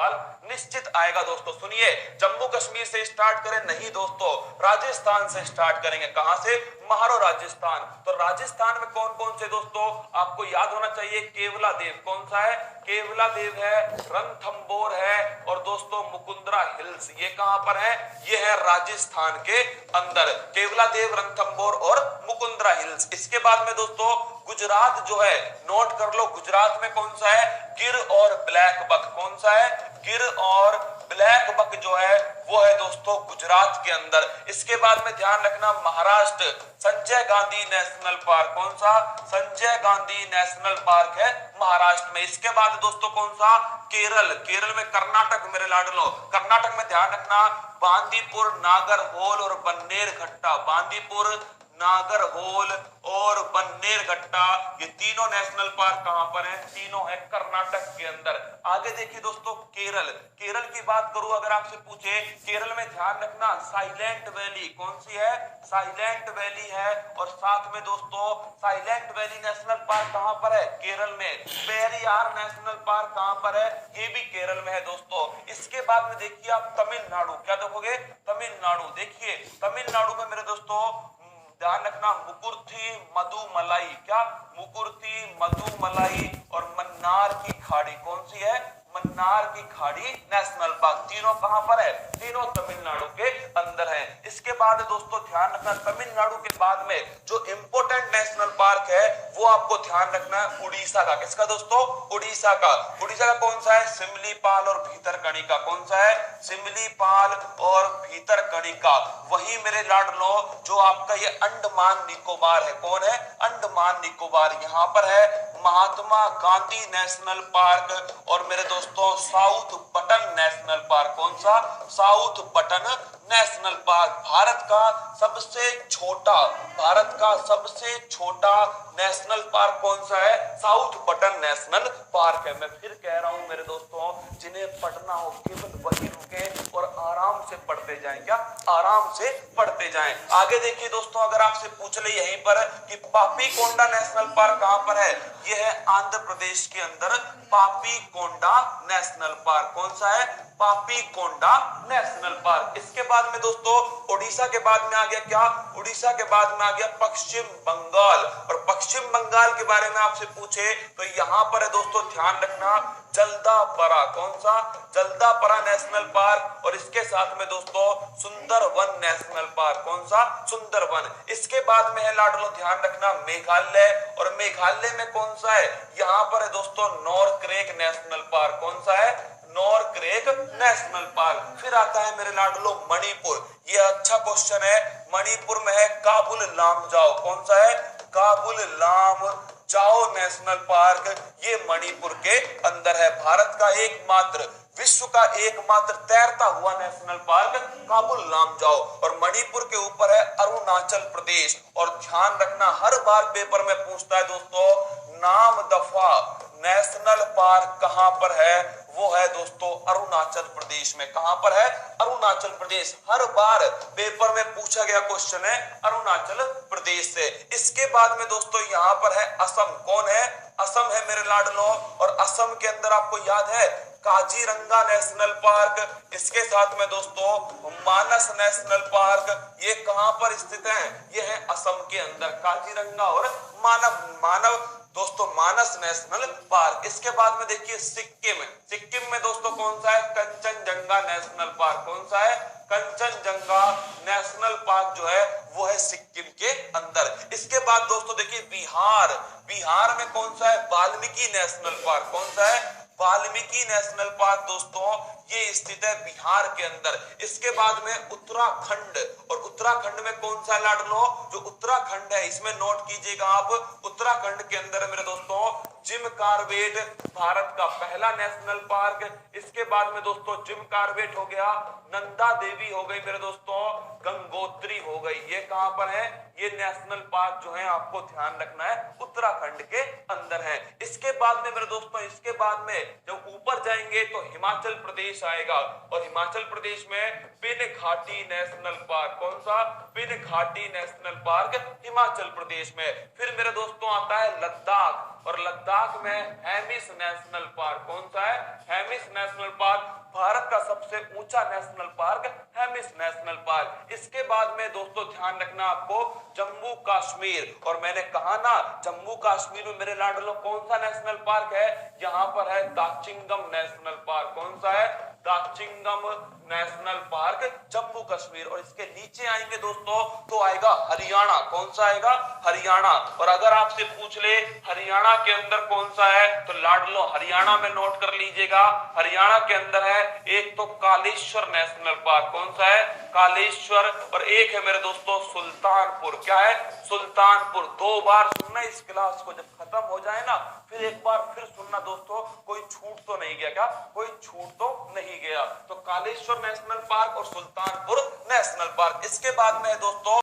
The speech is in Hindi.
सवाल निश्चित आएगा दोस्तों। सुनिए, जम्मू कश्मीर से स्टार्ट करें? नहीं दोस्तों, राजस्थान से स्टार्ट करेंगे। कहां से? महारो राजस्थान। तो राजस्थान में कौन कौन से दोस्तों आपको याद होना चाहिए? केवला देव। कौन सा है? केवला देव है, रणथंबोर है और दोस्तों मुकुंदरा हिल्स। ये कहां पर है? ये है राजस्थान के अंदर, केवला देव, रणथंबोर और मुकुंदरा हिल्स। इसके बाद में दोस्तों गुजरात जो है, नोट कर लो, गुजरात में कौन सा है? गिर और ब्लैक बक। कौन सा है? गिर और ब्लैक बक जो है वो है दोस्तों गुजरात के अंदर। इसके बाद में ध्यान रखना महाराष्ट्र, संजय गांधी नेशनल पार्क। कौन सा? संजय गांधी नेशनल पार्क है महाराष्ट्र में। इसके बाद दोस्तों कौन सा? केरल। केरल में कर्नाटक मेरे लाडलो, कर्नाटक में ध्यान रखना बांदीपुर, नागरहोल और बन्नेरघट्टा। बांदीपुर, नागरहोल और बन्नेरघट्टा, ये तीनों नेशनल पार्क कहां पर हैं? तीनों है कर्नाटक के अंदर। आगे देखिए दोस्तों केरल। केरल की बात करूं अगर आपसे पूछे, केरल में ध्यान रखना साइलेंट वैली। कौन सी है? साइलेंट वैली है। और साथ में दोस्तों साइलेंट वैली नेशनल पार्क कहां पर है? केरल में। पेरियार नेशनल पार्क कहां पर है? ये भी केरल में है दोस्तों। इसके बाद में देखिए आप तमिलनाडु, क्या देखोगे? तमिलनाडु। देखिए तमिलनाडु में मेरे दोस्तों ध्यान रखना मुकुर्थी मदुमलाई। क्या? मुकुर्थी मदुमलाई और मन्नार की खाड़ी। कौन सी है? मन्नार की खाड़ी नेशनल पार्क। तीनों कहां पर है? तीनों तमिलनाडु के अंदर है। इसके बाद दोस्तों ध्यान रखना तमिलनाडु के बाद में जो इंपोर्टेंट नेशनल पार्क है वो आपको ध्यान रखना है उड़ीसा का। किसका दोस्तों? उड़ीसा का। उड़ीसा का कौन सा है? सिमलीपाल और भीतरकनिका। कौन सा है? सिमलीपाल और भीतरकनिका। वही मेरे लाडलो जो आपका ये अंडमान निकोबार है। कौन है? अंडमान निकोबार। यहां पर है महात्मा गांधी नेशनल पार्क और मेरे दोस्तों साउथ बटन नेशनल पार्क। कौन सा? South button national park. Bharat का सबसे छोटा नेशनल पार्क कौन सा है? साउथ बटन नेशनल पार्क है। मैं फिर कह रहा हूं मेरे दोस्तों, जिन्हें पढ़ना हो केवल वही रुके और आराम से पढ़ते जाएं। क्या? आराम से पढ़ते जाएं। आगे देखिए दोस्तों, अगर आपसे पूछ ले यहीं पर कि पापीकोंडा नेशनल पार्क कहां पर है? यह है आंध्र प्रदेश के अंदर पापीकोंडा नेशनल पार्क। कौन सा है? Papikonda national park. इसके बाद में दोस्तों उड़ीसा के बाद में आ गया क्या? उड़ीसा के बाद में आ गया पश्चिम बंगाल। और पश्चिम बंगाल के बारे में आपसे पूछे तो यहां पर है दोस्तों ध्यान रखना जल्दापरा। कौन सा? जल्दापरा नेशनल पार्क। और इसके साथ में दोस्तों सुंदरवन नेशनल पार्क। कौन सा? सुंदरवन। इसके बाद में है लाडलो ध्यान रखना मेघालय। और मेघालय में कौन सा है? यहां पर है दोस्तों नॉर्थ-क्रेक नेशनल पार्क। कौन सा है? North-crack national park. फिर आता है मेरे लाडलो मणिपुर। ये अच्छा क्वेश्चन है। मणिपुर में है काबुल लामजाओ। कौन सा है? Kabul Lamjao national park. ये मणिपुर के अंदर है। भारत का एकमात्र, विश्व का एकमात्र तैरता हुआ नेशनल पार्क काबुल लामजाओ। और मणिपुर के ऊपर है अरुणाचल प्रदेश। और ध्यान रखना हर बार पेपर में पूछता है दोस्तों नामदफा नेशनल पार्क कहां पर है? वो है दोस्तों अरुणाचल प्रदेश में। कहां पर है? अरुणाचल प्रदेश। हर बार पेपर में पूछा गया क्वेश्चन है अरुणाचल प्रदेश से। इसके बाद में दोस्तों यहां पर है असम। कौन है? असम है मेरे लाडलो। और असम के अंदर आपको याद है काजीरंगा नेशनल पार्क। इसके साथ में दोस्तों मानस नेशनल पार्क। ये कहां पर स्थित है? ये है असम के अंदर काजीरंगा और मानव दोस्तों मानस नेशनल पार्क। इसके बाद में देखिए सिक्किम। सिक्किम में दोस्तों कौन सा है? Kanchenjunga national park. कौन सा है? कंचनजंगा नेशनल पार्क जो है वो है सिक्किम के अंदर। इसके बाद दोस्तों देखिए बिहार। बिहार में कौन सा है? Valmiki national park. कौन सा है? वाल्मीकि नेशनल पार्क दोस्तों ये स्थित है बिहार के अंदर। इसके बाद में उत्तराखंड। और उत्तराखंड में कौन सा लाडलो? जो उत्तराखंड है इसमें नोट कीजिएगा आप, उत्तराखंड के अंदर मेरे दोस्तों जिम कार्बेट भारत का पहला नेशनल पार्क। इसके बाद में दोस्तों जिम कार्बेट हो गया, नंदा देवी हो गई मेरे दोस्तों, गंगोत्री हो गई। ये कहां पर है? ये नेशनल पार्क जो है आपको ध्यान रखना है उत्तराखंड के अंदर है। इसके बाद में मेरे दोस्तों इसके बाद में जब ऊपर जाएंगे तो हिमाचल प्रदेश आएगा। और हिमाचल प्रदेश में पिन घाटी नेशनल पार्क। कौन सा? पिन घाटी नेशनल पार्क हिमाचल प्रदेश में। फिर मेरे दोस्तों आता है लद्दाख। और लद्दाख में हेमिस नेशनल पार्क। कौन सा है? हेमिस नेशनल पार्क भारत का सबसे ऊंचा national park Hemis national park. इसके बाद में दोस्तों ध्यान रखना आपको जम्मू कश्मीर, और मैंने कहा ना जम्मू कश्मीर में मेरे लाडलो कौन सा नेशनल पार्क है, यहां पर है दाचिंगम नेशनल पार्क। कौन सा है? Dachigam national park Jammu Kashmir. और इसके नीचे आएंगे दोस्तों तो आएगा हरियाणा। कौन सा आएगा? हरियाणा। और अगर आपसे पूछ ले हरियाणा के अंदर कौन सा है, तो लाडलो हरियाणा में नोट कर लीजिएगा। हरियाणा के अंदर है एक तो कालेश्वर नेशनल पार्क। कौन सा है? कालेश्वर। और एक है मेरे दोस्तों सुल्तानपुर। क्या है? सुल्तानपुर। 2 बार सुनना इस क्लास को, जब खत्म हो जाए ना फिर एक बार फिर सुनना दोस्तों, कोई छूट तो नहीं गया। क्या कोई छूट तो नहीं गया? तो कालेश्वर नेशनल पार्क और सुल्तानपुर नेशनल पार्क। इसके बाद में है दोस्तों